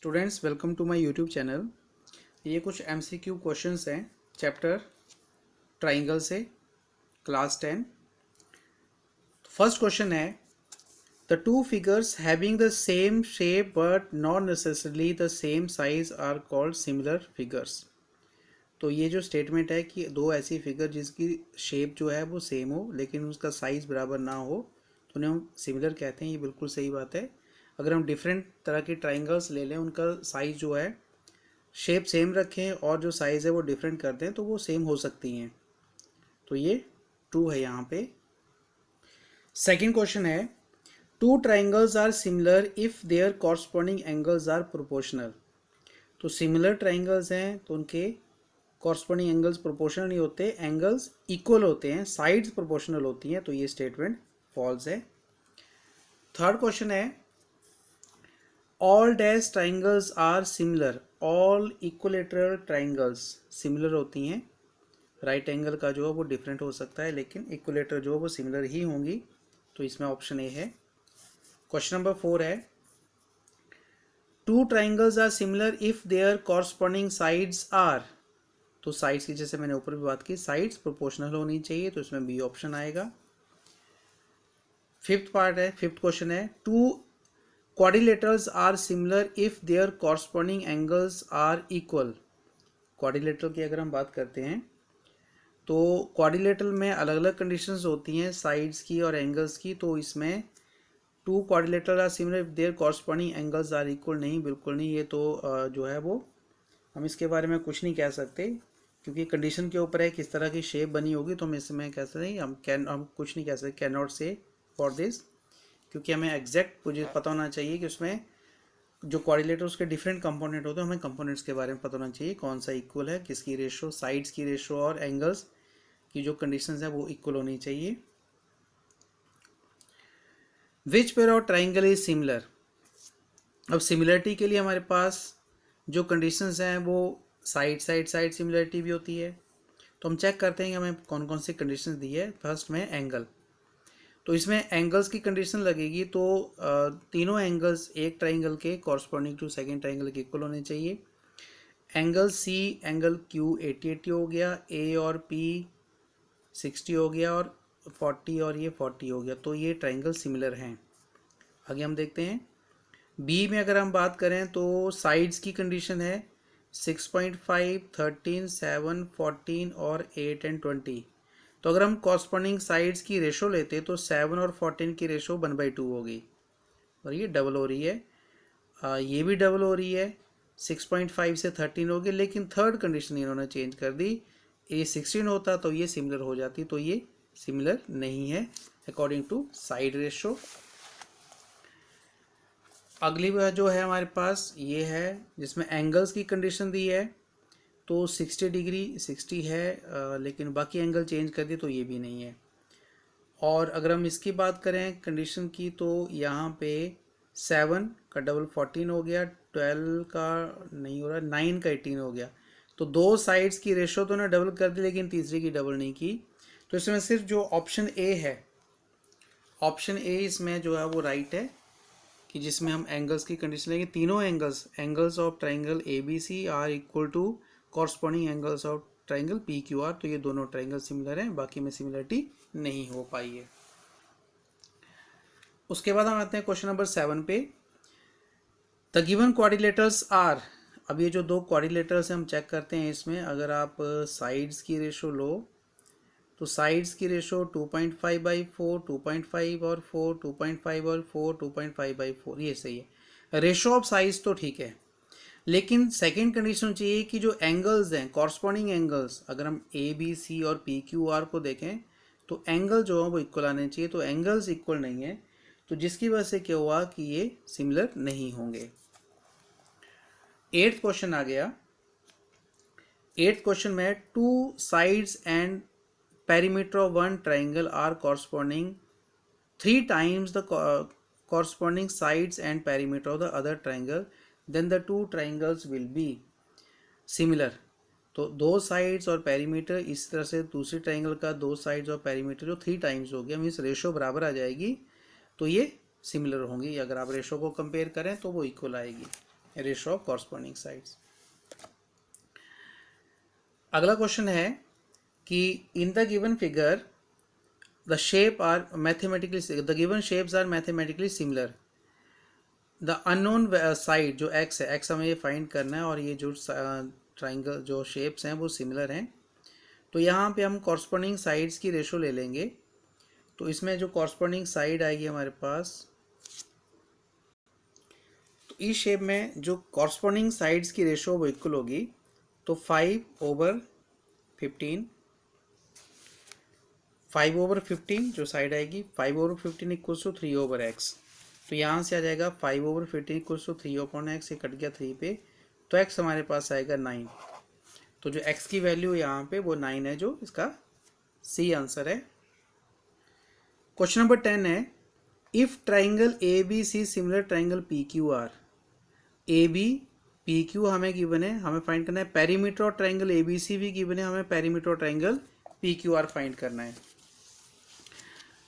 Students welcome to my YouTube channel. ये कुछ MCQ questions हैं चैप्टर ट्राइंगल से क्लास 10। फर्स्ट क्वेश्चन है the two figures having the same shape but not necessarily the same size are called similar figures. तो ये जो statement है कि दो ऐसी फिगर जिसकी शेप जो है वो सेम हो लेकिन उसका साइज़ बराबर ना हो तो उन्हें हम सिमिलर कहते हैं। ये बिल्कुल सही बात है। अगर हम डिफरेंट तरह के ट्राइंगल्स ले लें, उनका साइज़ जो है शेप सेम रखें और जो साइज़ है वो डिफरेंट कर दें तो वो सेम हो सकती हैं। तो ये ट्रू है यहाँ पे। सेकंड क्वेश्चन है two triangles are similar if their corresponding angles are proportional. तो सिमिलर ट्राइंगल्स हैं तो उनके कॉरस्पॉन्डिंग एंगल्स प्रोपोर्शनल नहीं होते, एंगल्स इक्वल होते हैं, साइड्स प्रोपोर्शनल होती हैं। तो ये स्टेटमेंट फॉल्स है। थर्ड क्वेश्चन है all dash triangles are similar. All equilateral triangles similar होती हैं। राइट एंगल का जो है वो डिफरेंट हो सकता है लेकिन इक्विलेटर जो है वो सिमिलर ही होंगी। तो इसमें ऑप्शन ए है। क्वेश्चन नंबर 4 है two triangles are similar if their corresponding sides are. तो साइड्स की जैसे मैंने ऊपर भी बात की, साइड्स प्रोपोर्शनल होनी चाहिए, तो इसमें बी ऑप्शन आएगा। फिफ्थ क्वेश्चन है two quadrilaterals are similar if their corresponding angles are equal. Quadrilateral की अगर हम बात करते हैं तो क्वाड्रिलेटरल में अलग अलग कंडीशंस होती हैं साइड्स की और एंगल्स की। तो इसमें two quadrilateral are similar if their corresponding angles are equal नहीं, बिल्कुल नहीं। ये तो जो है वो हम इसके बारे में कुछ नहीं कह सकते क्योंकि कंडीशन के ऊपर है किस तरह की शेप बनी होगी। तो हम इसमें कह सकते हैं हम कुछ नहीं कह सकते, कैन नॉट से फॉर दिस, क्योंकि हमें एग्जैक्ट मुझे पता होना चाहिए कि उसमें जो क्वाड्रिलेटर उसके डिफरेंट कंपोनेंट होते हैं, हमें कंपोनेंट्स के बारे में पता होना चाहिए कौन सा इक्वल है, किसकी रेशो, साइड्स की रेशो और एंगल्स की जो कंडीशंस है वो इक्वल होनी चाहिए। Which pair of triangle is similar. अब सिमिलरिटी के लिए हमारे पास जो कंडीशंस हैं वो साइड सिमिलरिटी भी होती है। तो हम चेक करते हैं कि हमें कौन कौन सी कंडीशंस दी है। फर्स्ट में एंगल, तो इसमें एंगल्स की कंडीशन लगेगी तो तीनों एंगल्स एक ट्राइंगल के कॉरस्पॉन्डिंग टू सेकंड ट्राइंगल के इक्वल होने चाहिए। एंगल सी एंगल क्यू 80-80 हो गया, ए और पी 60 हो गया और 40 और ये 40 हो गया। तो ये ट्राइंगल सिमिलर हैं। आगे हम देखते हैं बी में अगर हम बात करें तो साइड्स की कंडीशन है 6.5, 13, 7, 14 और 8 एंड 20। तो अगर हम कॉरस्पॉन्डिंग साइड्स की रेशो लेते तो 7 और 14 की रेशो 1/2 होगी और ये डबल हो रही है। ये भी डबल हो रही है, 6.5 से 13 होगी, लेकिन थर्ड कंडीशन इन्होंने चेंज कर दी। ये 16 होता तो ये सिमिलर हो जाती, तो ये सिमिलर नहीं है अकॉर्डिंग टू साइड रेशो। अगली जो है हमारे पास ये है जिसमें एंगल्स की कंडीशन दी है तो 60 डिग्री 60 है, लेकिन बाकी एंगल चेंज कर दिए तो ये भी नहीं है। और अगर हम इसकी बात करें कंडीशन की तो यहाँ पे 7 का डबल 14 हो गया, 12 का नहीं हो रहा, 9 का 18 हो गया। तो दो साइड्स की रेशो तो उन्होंने डबल कर दी लेकिन तीसरी की डबल नहीं की। तो इसमें सिर्फ जो ऑप्शन ए है, ऑप्शन ए इसमें जो है वो राइट है कि जिसमें हम एंगल्स की कंडीशन लेंगे। तीनों angles of triangle A B C are equal to corresponding angles of triangle P Q R. तो ये दोनों ट्राइंगल सिमिलर हैं, बाकी में सिमिलरिटी नहीं हो पाई है। उसके बाद हम आते हैं क्वेश्चन नंबर 7 पे। The given quadrilaterals are. अब ये जो दो क्वाड्रिलेटरल्स हैं हम चेक करते हैं। इसमें अगर आप साइड्स की रेशो लो तो साइड्स की रेशो 2.5/4, 2.5 और 4, 2.5 और 4, 2.5/4, ये सही है। रेशो ऑफ साइज तो ठीक है, लेकिन सेकंड कंडीशन चाहिए कि जो एंगल्स हैं कॉरस्पॉन्डिंग एंगल्स, अगर हम ए बी सी और पी क्यू आर को देखें तो एंगल जो है वो इक्वल आने चाहिए। तो एंगल्स इक्वल नहीं है, तो जिसकी वजह से क्या हुआ कि ये सिमिलर नहीं होंगे। 8th क्वेश्चन आ गया। 8th क्वेश्चन में two sides and perimeter of one triangle are corresponding 3 times the corresponding sides and perimeter of the other triangle, then the two triangles will be similar। तो दो sides और perimeter, इस तरह से दूसरी triangle का दो साइड्स और पेरीमीटर जो 3 टाइम्स हो गया, मीन्स रेशो बराबर आ जाएगी, तो ये सिमिलर होंगी। अगर आप रेशो को कंपेयर करें तो वो इक्वल आएगी। Ratio of corresponding sides. अगला क्वेश्चन है कि in the given figure the shape are mathematically the given shapes are mathematically similar. The unknown side जो एक्स है, एक्स हमें ये फाइंड करना है, और ये जो ट्राइंगल जो शेप्स हैं वो सिमिलर हैं। तो यहाँ पे हम कॉरस्पॉन्डिंग साइड्स की रेशो ले लेंगे। तो इसमें जो कॉरस्पॉन्डिंग साइड आएगी हमारे पास, तो इस शेप में जो कॉरस्पॉन्डिंग साइड्स की रेशो वो इक्वल होगी। तो 5/15, 5/15 जो साइड आएगी, 5/15 इक्वल्स टू 3/x। तो यहाँ से आ जाएगा 5/15 इक्वल्स टू 3/x, ये कट गया 3 पे, तो x हमारे पास आएगा 9। तो जो x की वैल्यू यहाँ पे वो 9 है, जो इसका सी आंसर है। क्वेश्चन नंबर 10 है, if triangle A B C similar triangle P Q R. A B P Q हमें गिवन है, हमें फाइंड करना है। Perimeter of triangle A B C भी गिवन है, हमें perimeter of triangle P Q R find करना है।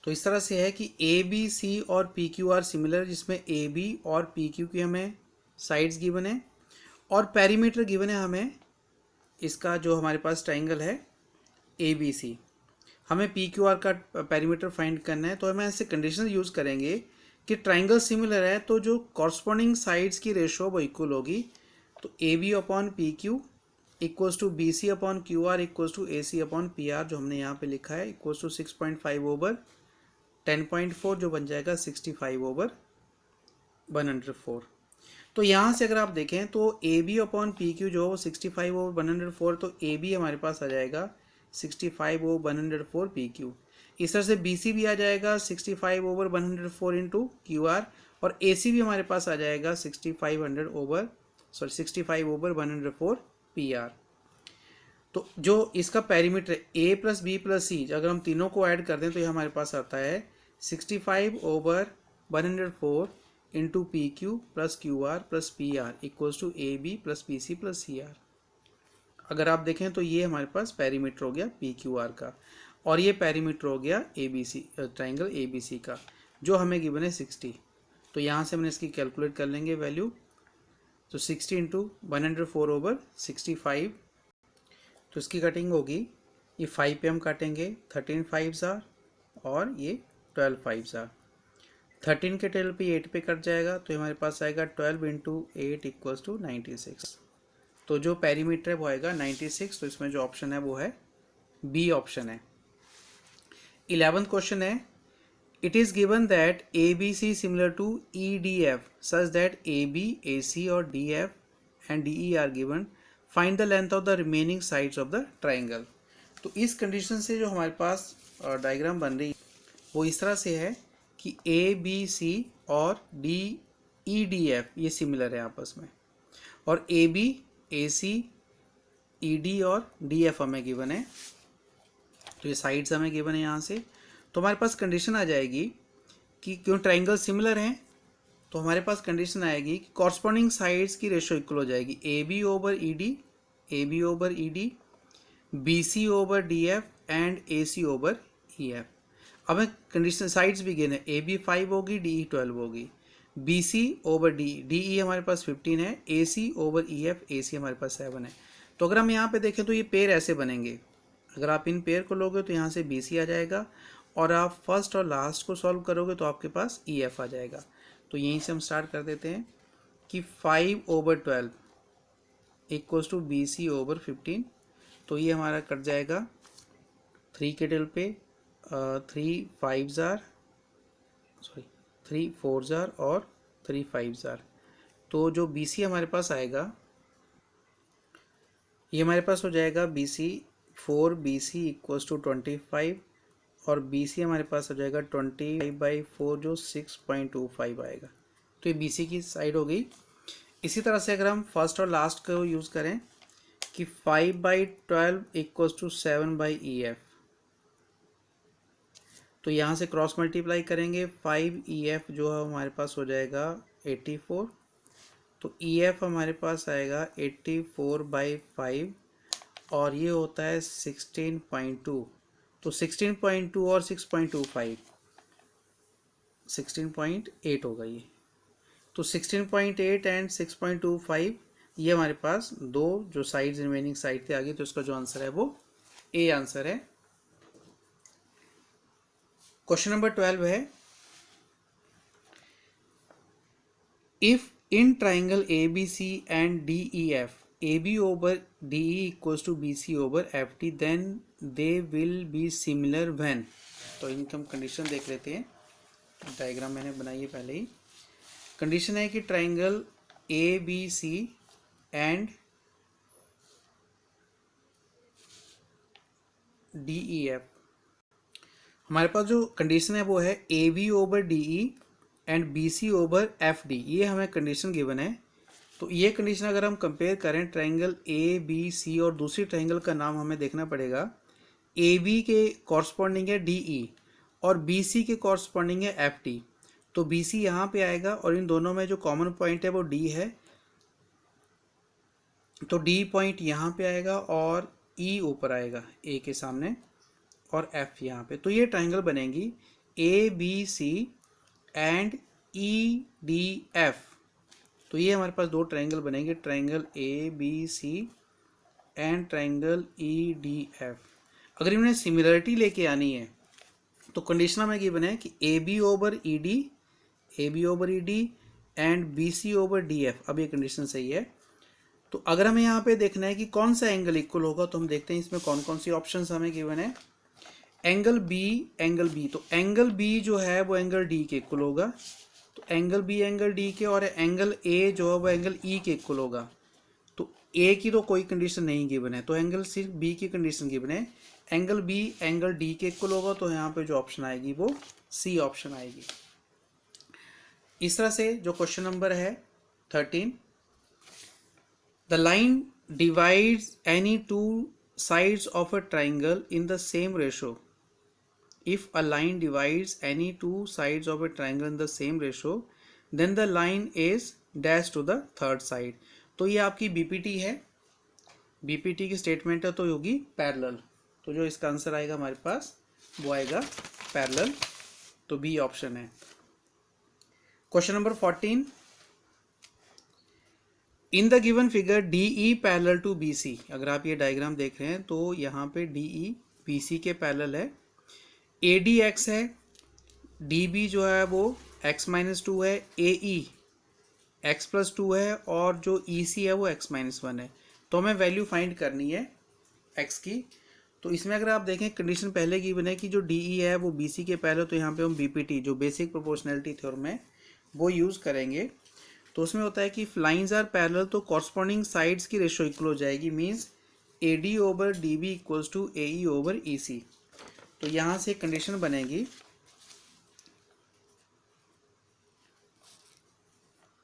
तो इस तरह से है कि ए बी सी और पी क्यू आर सिमिलर, जिसमें ए बी और पी क्यू की हमें साइड्स गिवन है और पेरीमीटर गिवन है हमें इसका, जो हमारे पास ट्राइंगल है ए बी सी। हमें पी क्यू आर का पेरीमीटर फाइंड करना है। तो हमें ऐसे कंडीशन यूज़ करेंगे कि ट्राइंगल सिमिलर है तो जो कॉरस्पॉन्डिंग साइड्स की रेशो वो इक्वल होगी। तो A B upon P Q equals to B C upon Q R equals to A C upon P R, जो हमने यहाँ पे लिखा है, इक्वल्स टू 6.5/10.4, जो बन जाएगा 65/104। तो यहाँ से अगर आप देखें तो A B upon P Q जो 65/104, तो ए बी हमारे पास आ जाएगा 65/104 पी क्यू। इस तरह से बी सी भी आ जाएगा 65/104 इंटू क्यू आर, और ए सी भी हमारे पास आ जाएगा 65/104 पी आर। तो जो इसका पेरीमीटर ए प्लस बी प्लस सी, अगर हम तीनों को ऐड कर दें तो ये हमारे पास आता है 65/104 into P Q plus Q R plus P R equals to A B plus P C plus C R. अगर आप देखें तो ये हमारे पास पेरीमीटर हो गया पी क्यू आर का, और ये पेरीमीटर हो गया A B C, triangle A B C का, जो हमें गिवन है 60। तो यहाँ से हमने इसकी कैलकुलेट कर लेंगे वैल्यू। तो 60 इंटू 104/65, तो इसकी कटिंग होगी, ये 5 पे हम काटेंगे, 13 5s आर और ये 12 5s आर। 13 के टेल पे 8 पे कट जाएगा, तो हमारे पास आएगा 12 इंटू 8 इक्वल्स टू 96। तो जो पेरीमीटर है वो आएगा 96। तो इसमें जो ऑप्शन है वो है बी ऑप्शन है। 11th क्वेश्चन है, it is given that A B C similar to E D F such that A B A C और D F and D E are given, find the length of the remaining sides of the triangle. तो इस condition से जो हमारे पास diagram बन रही है वो इस तरह से है कि ए बी सी और डी ई डी एफ ये सिमिलर है आपस में, और A B A C E D और डी एफ हमें गिवन है। तो ये साइड्स हमें गिवन है यहाँ से। तो हमारे पास कंडीशन आ जाएगी कि क्यों ट्राइंगल सिमिलर हैं, तो हमारे पास कंडीशन आएगी कि कॉरस्पॉन्डिंग साइड्स की रेशो इक्वल हो जाएगी A B over E D, A B over E D, B C over D F and A C over E F. अब हमें कंडीशन साइड्स भी गिवन है, ए बी 5 होगी, डी ई 12 होगी, B C over D, D E हमारे पास 15 है, ए C over E F, ए सी हमारे पास 7 है। तो अगर हम यहाँ पे देखें तो ये पेयर ऐसे बनेंगे, अगर आप इन पेयर को लोगे तो यहाँ से बी सी आ जाएगा, और आप फर्स्ट और लास्ट को सॉल्व करोगे तो आपके पास ई एफ आ जाएगा। तो यहीं से हम स्टार्ट कर देते हैं कि 5/12 equals to B C over 15। तो ये हमारा कट जाएगा 3 के टेल पे 3 5s are, sorry 3 4s are और 3 5s आर। तो जो बी सी हमारे पास आएगा ये हमारे पास हो जाएगा B C 4 B C equals to 25, और बी सी हमारे पास हो जाएगा 25/4 जो 6.25 आएगा। तो ये बी सी की साइड हो गई। इसी तरह से अगर हम फर्स्ट और लास्ट को यूज़ करें कि 5/12 इक्वल्स टू 7/EF, तो यहाँ से क्रॉस मल्टीप्लाई करेंगे, 5EF जो है हमारे पास हो जाएगा 84, तो EF हमारे पास आएगा 84/5, और ये होता है 16.2। तो 16.2 और 6.25 16.8 होगा ये। तो 16.8 एंड 6.25 ये हमारे पास दो जो साइड्स रिमेनिंग साइड थे आगे, तो इसका जो आंसर है वो ए आंसर है। क्वेश्चन नंबर 12 है, if in triangle A B C and D E F A B over D E equals to B C over F T then they will be similar when. तो इनकी हम condition देख लेते हैं, diagram मैंने बनाई है पहले ही। कंडीशन है कि triangle A B C and D E F, हमारे पास जो कंडीशन है वो है A B over D E and B C over F D, ये हमें कंडीशन गिवन है। तो ये कंडीशन अगर हम कंपेयर करें ट्राइंगल ए बी सी और दूसरी ट्राइंगल का नाम हमें देखना पड़ेगा, ए बी के कॉरस्पॉन्डिंग है डी ई और बी सी के कॉरस्पॉन्डिंग है एफ टी। तो बी सी यहाँ पे आएगा और इन दोनों में जो कॉमन पॉइंट है वो डी है, तो डी पॉइंट यहाँ पे आएगा और ई ऊपर आएगा ए के सामने और एफ यहाँ पे। तो ये ट्राइंगल बनेगी A B C and E D F. तो ये हमारे पास दो ट्राइंगल बनेंगे, triangle A B C and triangle E D F. अगर इन्हें सिमिलरिटी लेके आनी है तो कंडीशन हमें गिवन है कि A B over E D, A B over E D and B C over D F. अब ये कंडीशन सही है। तो अगर हमें यहाँ पे देखना है कि कौन सा एंगल इक्वल होगा, तो हम देखते हैं इसमें कौन कौन सी ऑप्शंस हमें गिवन है। एंगल बी, तो एंगल बी जो है वो एंगल डी के इक्वल होगा, तो एंगल बी एंगल डी के, और एंगल ए जो है वो एंगल ई के इक्वल होगा। तो ए की तो कोई कंडीशन नहीं गिवन है, तो एंगल सिर्फ बी की कंडीशन गिवन है। एंगल बी एंगल डी के इक्वल होगा, तो यहाँ पे जो ऑप्शन आएगी वो सी ऑप्शन आएगी। इस तरह से जो क्वेश्चन नंबर है 13, the line divides any two sides of a triangle in the same ratio. If a line divides any two sides of a triangle in the same ratio, then the line is dash to the third side. तो ये आपकी BPT है, BPT की statement है, तो होगी parallel. तो जो इसका आंसर आएगा हमारे पास वो आएगा पैरेलल, तो बी ऑप्शन है। Question number 14, in the given figure D E parallel to B C. अगर आप ये डायग्राम देख रहे हैं तो यहाँ पे डी ई बी सी के पैरेलल है। ए डी एक्स है, डी बी जो है वो एक्स माइनस टू है, A E X plus two है, और जो ई सी है वो एक्स माइनस वन है। तो हमें वैल्यू फाइंड करनी है एक्स की। तो इसमें अगर आप देखें कंडीशन पहले की बने कि जो डी ई है वो बी सी के पैरेलल, तो यहाँ पे हम बी पी टी जो बेसिक प्रोपोर्शनैलिटी थ्योरम है वो यूज़ करेंगे। तो उसमें होता है कि लाइंस आर पैरेलल, तो कॉरस्पॉन्डिंग साइड्स की रेशो इक्वल हो जाएगी, means A D over D B equals to A E over E C. तो यहाँ से कंडीशन बनेगी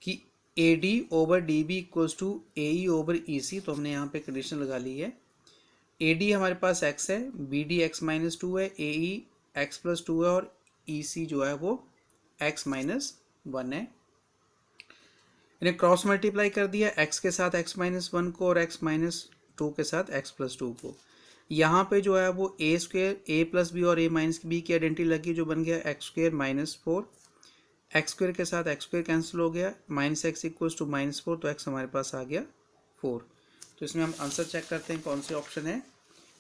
कि A D over D B equals to A E over E C. तो हमने यहाँ पे कंडीशन लगा ली है। ए डी हमारे पास एक्स है, B D X minus two है, A E X plus two है, और ई सी जो है वो एक्स माइनस वन है। इन्हें क्रॉस मल्टीप्लाई कर दिया, एक्स के साथ एक्स माइनस वन को और एक्स माइनस टू के साथ एक्स प्लस टू को। यहाँ पे जो है वो A square A plus B और ए माइनस बी की आइडेंटिटी लगी, जो बन गया X square minus four. X square के साथ एक्स स्क्वेयर कैंसिल हो गया, minus X equals to minus four, तो एक्स हमारे पास आ गया फोर। तो इसमें हम आंसर चेक करते हैं कौन सी ऑप्शन है,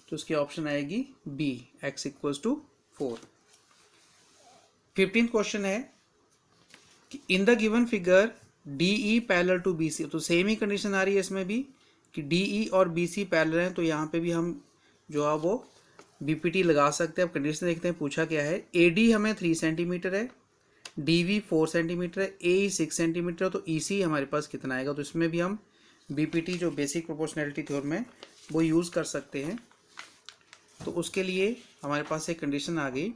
तो उसकी ऑप्शन आएगी B, X equals to four. 15th question है कि in the given figure D E parallel to B C. तो सेम ही कंडीशन आ रही है इसमें भी कि डी ई और बी सी पैरेलल हैं, तो यहाँ पे भी हम जो है वो बी पी टी लगा सकते हैं। अब कंडीशन देखते हैं पूछा क्या है। ए डी हमें 3 सेंटीमीटर है, डी वी 4 सेंटीमीटर है, ए ई 6 सेंटीमीटर है, तो ई सी हमारे पास कितना आएगा। तो इसमें भी हम बी पी टी जो बेसिक प्रोपोर्शनैलिटी थ्योरम है वो यूज़ कर सकते हैं। तो उसके लिए हमारे पास एक कंडीशन आ गई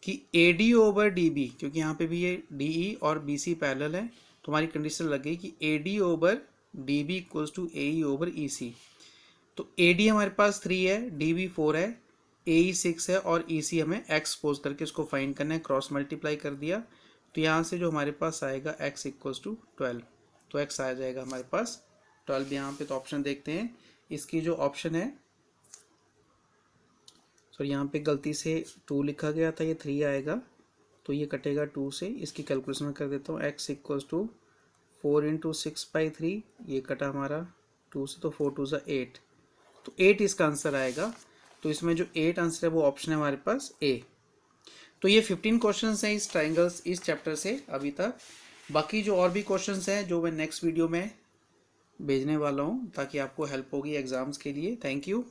कि A D over D B, क्योंकि यहाँ पे भी ये डी ई और बी सी पैरेलल है, तो हमारी कंडीशन लग गई कि A D over D B equals to A E over E C. तो ए डी हमारे पास 3 है, डी बी 4 है, ए ई 6 है, और ई सी हमें एक्स पोज करके इसको फाइंड करना है। क्रॉस मल्टीप्लाई कर दिया, तो यहाँ से जो हमारे पास आएगा एक्स इक्वल्स टू 12, तो एक्स आ जाएगा हमारे पास 12 यहाँ पे। तो ऑप्शन देखते हैं, इसकी जो ऑप्शन है, सॉरी यहाँ पे गलती से 2 लिखा गया था, ये 3 आएगा, तो ये कटेगा 2 से। इसकी कैलकुलेशन में कर देता हूँ, एक्स इक्वल्स टू 4 × 6/3, ये कटा हमारा 2 से, तो 4 2 = 8, तो 8 इसका आंसर आएगा। तो इसमें जो 8 आंसर है वो ऑप्शन है हमारे पास ए। तो ये 15 क्वेश्चंस हैं इस ट्राइंगल्स इस चैप्टर से अभी तक। बाकी जो और भी क्वेश्चंस हैं जो मैं नेक्स्ट वीडियो में भेजने वाला हूँ ताकि आपको हेल्प होगी एग्जाम्स के लिए। Thank you.